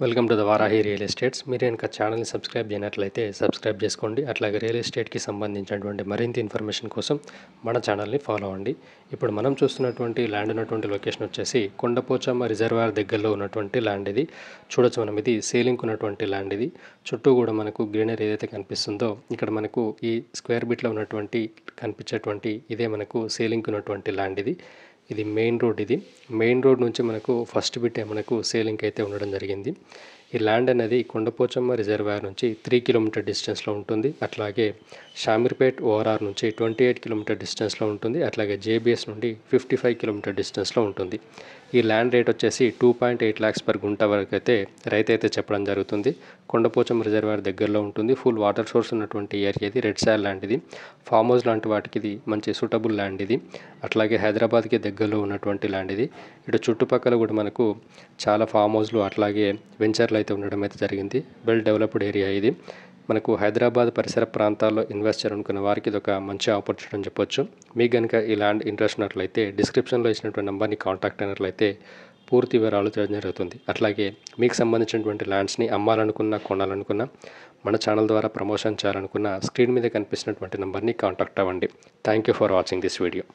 Welcome to the Varahi real estates. మీరు ఇంకా ఛానల్ని సబ్స్క్రైబ్ చేయనట్లయితే సబ్స్క్రైబ్ చేసుకోండి. అట్లాగే రియల్ ఎస్టేట్కి సంబంధించినటువంటి మరింత ఇన్ఫర్మేషన్ కోసం మన ఛానల్ని ఫాలో అవ్వండి. ఇప్పుడు మనం చూస్తున్నటువంటి ల్యాండ్ ఉన్నటువంటి లొకేషన్ వచ్చేసి కొండపోచమ్మ రిజర్వాయర్ దగ్గరలో ఉన్నటువంటి ల్యాండ్ ఇది. చూడొచ్చు మనం, ఇది సేలింగ్ ఉన్నటువంటి ల్యాండ్ ఇది. చుట్టూ కూడా మనకు గ్రీనరీ ఏదైతే కనిపిస్తుందో ఇక్కడ మనకు ఈ స్క్వేర్ బిట్లో ఉన్నటువంటి కనిపించేటువంటి ఇదే మనకు సేలింగ్ ఉన్నటువంటి ల్యాండ్ ఇది. ఇది మెయిన్ రోడ్. ఇది మెయిన్ రోడ్ నుంచి మనకు ఫస్ట్ బిట్ మనకు సేలింగ్ అయితే ఉండడం జరిగింది. ఈ ల్యాండ్ అనేది కొండపోచమ్మ రిజర్వాయర్ నుంచి 3 కిలోమీటర్ డిస్టెన్స్లో ఉంటుంది. అట్లాగే షామీర్పేట్ ఓఆర్ఆర్ నుంచి 28 కిలోమీటర్ డిస్టెన్స్లో ఉంటుంది. అట్లాగే జేబీఎస్ నుండి 55 కిలోమీటర్ డిస్టెన్స్లో ఉంటుంది. ఈ ల్యాండ్ రేట్ వచ్చేసి 2.8 lakhs పర్ గుంట వరకు అయితే రైతు అయితే చెప్పడం జరుగుతుంది. కొండపోచమ్మ రిజర్వాయర్ దగ్గరలో ఉంటుంది. ఫుల్ వాటర్ సోర్స్ ఉన్నటువంటి ఏరియా ఇది. రెడ్ సాయిల్ ల్యాండ్ ఇది. ఫామ్ హౌస్ లాంటి వాటికి ఇది మంచి సూటబుల్ ల్యాండ్ ఇది. అట్లాగే హైదరాబాద్కి దగ్గరలో ఉన్నటువంటి ల్యాండ్ ఇది. ఇటు చుట్టుపక్కల కూడా మనకు చాలా ఫామ్ హౌస్లు అట్లాగే వెంచర్లు అయితే ఉండడం అయితే జరిగింది. వెల్ డెవలప్డ్ ఏరియా ఇది. మనకు హైదరాబాద్ పరిసర ప్రాంతాల్లో ఇన్వెస్ట్ చేయాలనుకున్న వారికి ఇది ఒక మంచి ఆపర్చునిటీ అని చెప్పొచ్చు. మీకు కనుక ఈ ల్యాండ్ ఇంట్రెస్ట్ ఉన్నట్లయితే డిస్క్రిప్షన్లో ఇచ్చినటువంటి నెంబర్ని కాంటాక్ట్ అయినట్లయితే పూర్తి వివరాలు తెలియడం జరుగుతుంది. అట్లాగే మీకు సంబంధించినటువంటి ల్యాండ్స్ని అమ్మాలనుకున్నా కొనాలనుకున్నా మన ఛానల్ ద్వారా ప్రమోషన్ చేయాలనుకున్న స్క్రీన్ మీద కనిపిస్తున్నటువంటి నెంబర్ని కాంటాక్ట్ అవ్వండి. Thank you for watching this video.